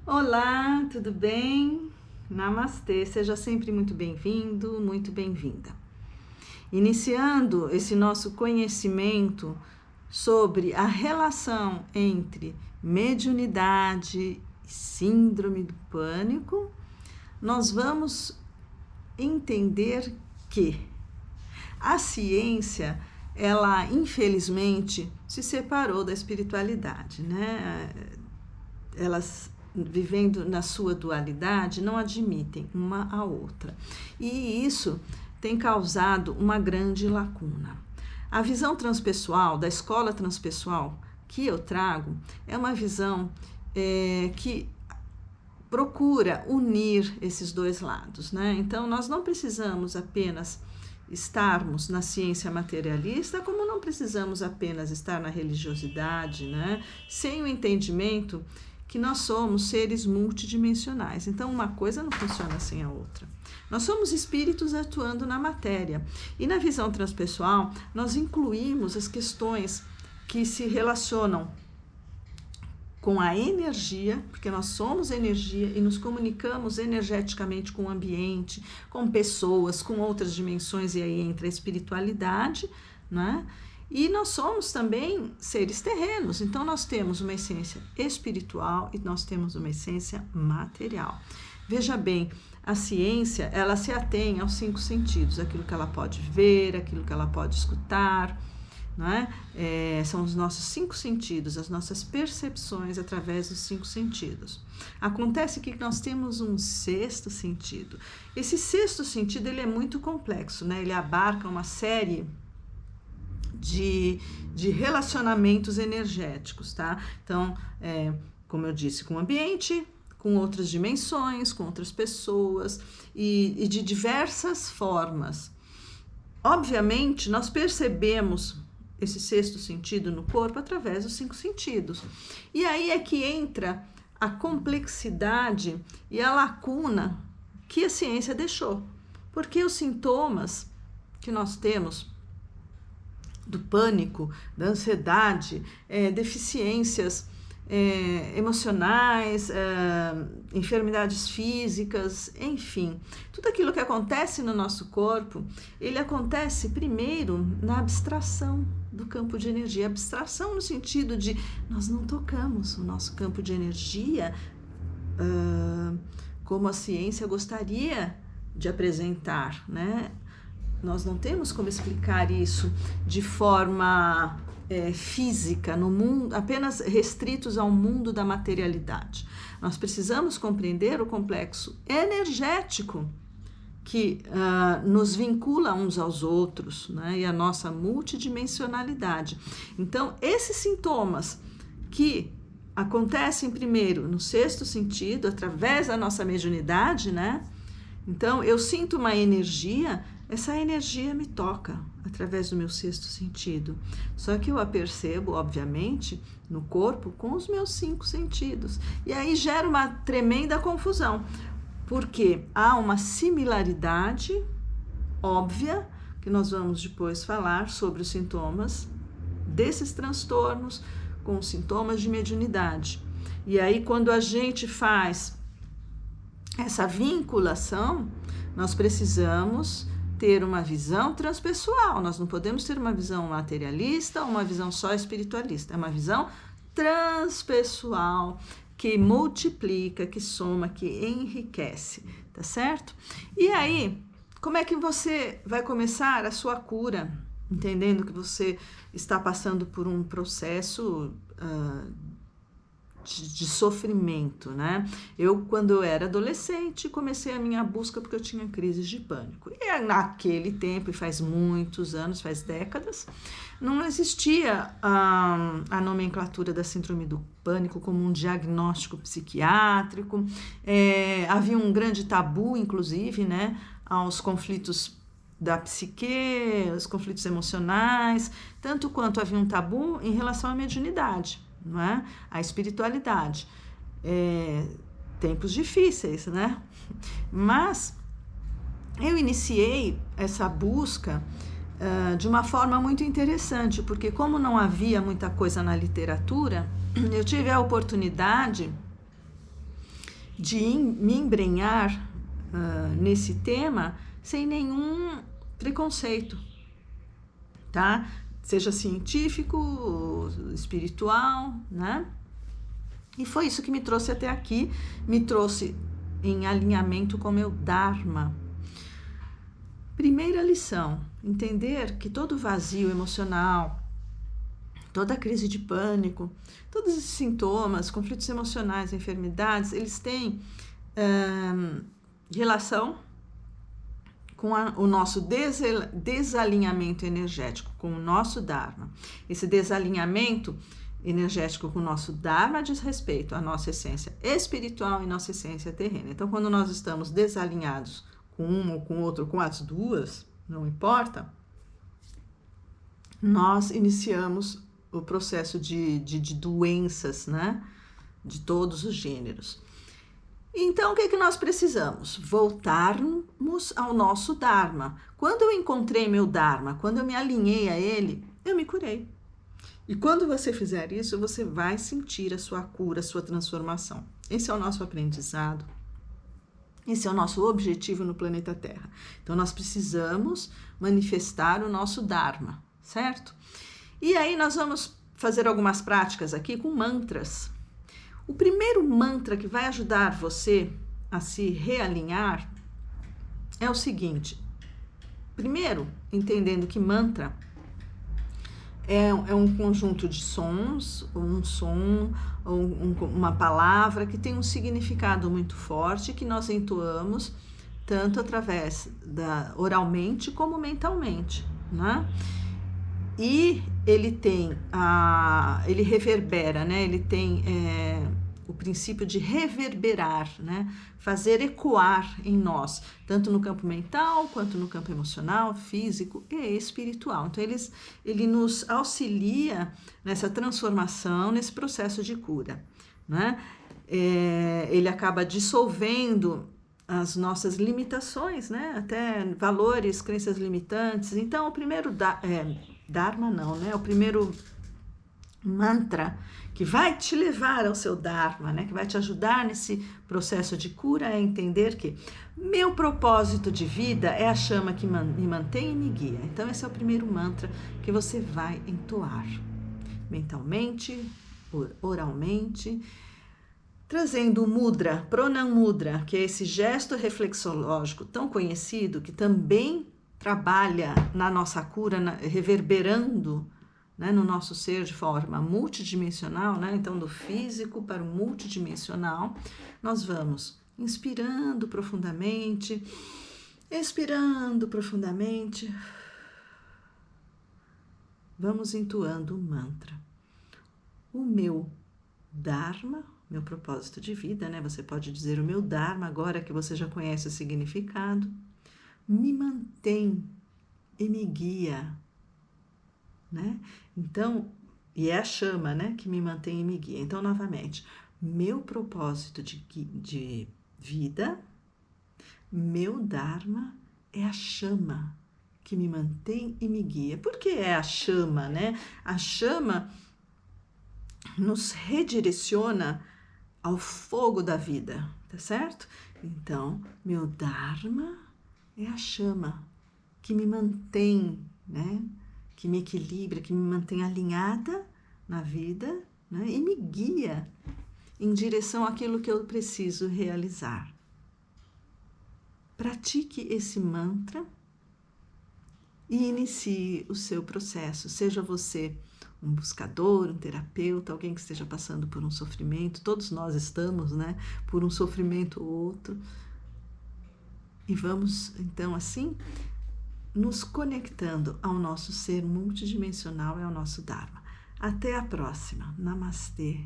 Olá, tudo bem? Namastê, seja sempre muito bem-vindo, muito bem-vinda. Iniciando esse nosso conhecimento sobre a relação entre mediunidade e síndrome do pânico, nós vamos entender que a ciência, ela infelizmente se separou da espiritualidade, né? Elas, vivendo na sua dualidade, não admitem uma a outra. E isso tem causado uma grande lacuna. A visão transpessoal, da escola transpessoal que eu trago, é uma visão que procura unir esses dois lados, né? Então, nós não precisamos apenas estarmos na ciência materialista, como não precisamos apenas estar na religiosidade, né? Sem o entendimento que nós somos seres multidimensionais. Então, uma coisa não funciona sem a outra. Nós somos espíritos atuando na matéria. E na visão transpessoal, nós incluímos as questões que se relacionam com a energia, porque nós somos energia e nos comunicamos energeticamente com o ambiente, com pessoas, com outras dimensões, e aí entra a espiritualidade, né? E nós somos também seres terrenos, então nós temos uma essência espiritual e nós temos uma essência material. Veja bem, a ciência, ela se atém aos 5 sentidos, aquilo que ela pode ver, aquilo que ela pode escutar, não é? São os nossos 5 sentidos, as nossas percepções através dos 5 sentidos. Acontece que nós temos um 6º sentido. Esse 6º sentido, ele é muito complexo, né? Ele abarca uma série de relacionamentos energéticos, tá? Então, como eu disse, com o ambiente, com outras dimensões, com outras pessoas e de diversas formas. Obviamente, nós percebemos esse 6º sentido no corpo através dos 5 sentidos. E aí é que entra a complexidade e a lacuna que a ciência deixou. Porque os sintomas que nós temos do pânico, da ansiedade, deficiências emocionais, enfermidades físicas, enfim, tudo aquilo que acontece no nosso corpo, ele acontece primeiro na abstração do campo de energia. Abstração no sentido de nós não tocamos o nosso campo de energia como a ciência gostaria de apresentar, né? Nós não temos como explicar isso de forma física, no mundo, apenas restritos ao mundo da materialidade. Nós precisamos compreender o complexo energético que nos vincula uns aos outros, né? E a nossa multidimensionalidade. Então, esses sintomas que acontecem primeiro no 6º sentido, através da nossa mediunidade, né? Então, eu sinto uma energia, essa energia me toca através do meu 6º sentido. Só que eu a percebo, obviamente, no corpo com os meus 5 sentidos. E aí gera uma tremenda confusão, porque há uma similaridade óbvia, que nós vamos depois falar sobre os sintomas desses transtornos com os sintomas de mediunidade. E aí, quando a gente faz essa vinculação, nós precisamos ter uma visão transpessoal. Nós não podemos ter uma visão materialista ou uma visão só espiritualista. É uma visão transpessoal que multiplica, que soma, que enriquece, tá certo? E aí, como é que você vai começar a sua cura, entendendo que você está passando por um processo de sofrimento, né? Eu, quando eu era adolescente, comecei a minha busca porque eu tinha crises de pânico. E naquele tempo, e faz muitos anos, faz décadas, não existia a nomenclatura da síndrome do pânico como um diagnóstico psiquiátrico. Havia um grande tabu, inclusive, né, aos conflitos da psique, os conflitos emocionais, tanto quanto havia um tabu em relação à mediunidade, não é? A espiritualidade. Tempos difíceis, né? Mas eu iniciei essa busca de uma forma muito interessante, porque como não havia muita coisa na literatura, eu tive a oportunidade de me embrenhar nesse tema sem nenhum preconceito, tá? Seja científico, espiritual, né? E foi isso que me trouxe até aqui, me trouxe em alinhamento com o meu Dharma. Primeira lição, entender que todo vazio emocional, toda crise de pânico, todos esses sintomas, conflitos emocionais, enfermidades, eles têm relação com o nosso desalinhamento energético, com o nosso Dharma. Esse desalinhamento energético com o nosso Dharma diz respeito à nossa essência espiritual e nossa essência terrena. Então, quando nós estamos desalinhados com uma ou com outra, ou com as duas, não importa, nós iniciamos o processo de doenças, né? De todos os gêneros. Então, o que nós precisamos? Voltarmos ao nosso Dharma. Quando eu encontrei meu Dharma, quando eu me alinhei a ele, eu me curei. E quando você fizer isso, você vai sentir a sua cura, a sua transformação. Esse é o nosso aprendizado. Esse é o nosso objetivo no planeta Terra. Então, nós precisamos manifestar o nosso Dharma, certo? E aí, nós vamos fazer algumas práticas aqui com mantras. O primeiro mantra que vai ajudar você a se realinhar é o seguinte. Primeiro, entendendo que mantra é um conjunto de sons, ou um som, ou uma palavra que tem um significado muito forte que nós entoamos tanto através oralmente como mentalmente, né? E ele ele reverbera, né? Ele tem o princípio de reverberar, né? Fazer ecoar em nós, tanto no campo mental, quanto no campo emocional, físico e espiritual. Então, ele nos auxilia nessa transformação, nesse processo de cura, né? Ele acaba dissolvendo as nossas limitações, né? Até valores, crenças limitantes. Então, o primeiro Dharma não, né? O primeiro mantra que vai te levar ao seu Dharma, né? Que vai te ajudar nesse processo de cura é entender que meu propósito de vida é a chama que me mantém e me guia. Então, esse é o primeiro mantra que você vai entoar mentalmente, oralmente, trazendo o mudra, pranam mudra, que é esse gesto reflexológico tão conhecido que também trabalha na nossa cura, reverberando, né, no nosso ser de forma multidimensional, né? Então, do físico para o multidimensional, nós vamos inspirando profundamente, expirando profundamente, vamos entoando o mantra. O meu Dharma, meu propósito de vida, né? Você pode dizer o meu Dharma agora que você já conhece o significado, me mantém e me guia, né? Então, e é a chama, né, que me mantém e me guia. Então, novamente, meu propósito de vida, meu Dharma é a chama que me mantém e me guia. Por que é a chama, né? A chama nos redireciona ao fogo da vida, tá certo? Então, meu Dharma é a chama que me mantém, né? Que me equilibra, que me mantém alinhada na vida, né? E me guia em direção àquilo que eu preciso realizar. Pratique esse mantra e inicie o seu processo. Seja você um buscador, um terapeuta, alguém que esteja passando por um sofrimento, todos nós estamos, né? Por um sofrimento ou outro. E vamos, então, assim, nos conectando ao nosso ser multidimensional e ao nosso Dharma. Até a próxima. Namastê.